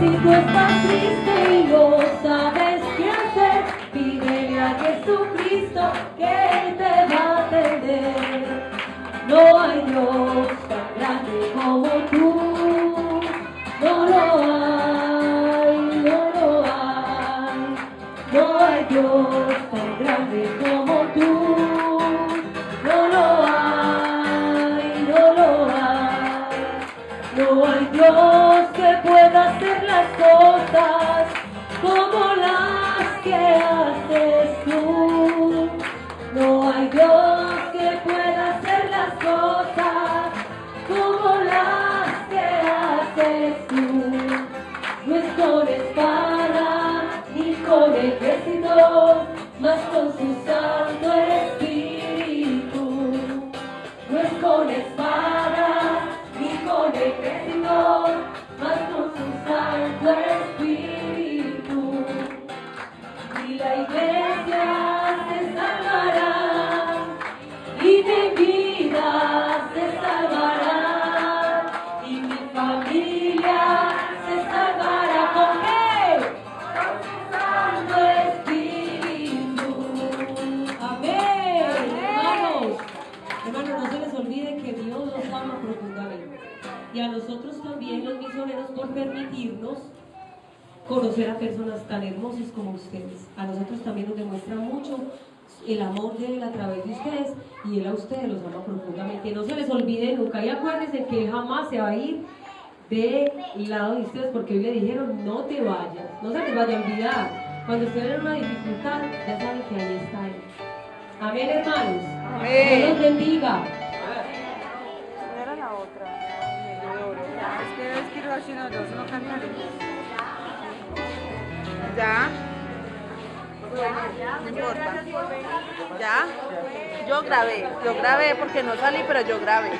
Si tú estás triste y no sabes qué hacer, pídele a Jesucristo que Él te va a atender. No hay Dios tan grande como tú, no lo hay, no lo hay. No hay Dios tan grande como tú, no lo hay, no lo hay. No hay Dios que pueda hacer las cosas como las que haces tú. No hay Dios que pueda hacer las cosas como las que haces tú. No es con espada ni con ejército, mas con su Santo Espíritu. No es con espada ni con ejército, mas con su Santo Espíritu. Y la iglesia se salvará, y mi vida se salvará, y mi familia se salvará. ¿Con qué? Con su Santo Espíritu. Amén. Hermanos, no se les olvide que Dios los ama profundamente. Y a nosotros también, los misioneros, por permitirnos conocer a personas tan hermosas como ustedes. A nosotros también nos demuestra mucho el amor de Él a través de ustedes, y Él a ustedes los ama profundamente. No se les olvide nunca, y acuérdense que Él jamás se va a ir del lado de ustedes, porque hoy le dijeron: no te vayas, no se les vaya a olvidar. Cuando estén en una dificultad, ya saben que ahí está Él. Amén, hermanos. Amén. Dios los bendiga. ¿No era la otra? Es que Hiroshi no, dos no cantaremos. ¿Ya? No importa. ¿Ya? Yo grabé porque no salí, pero yo grabé.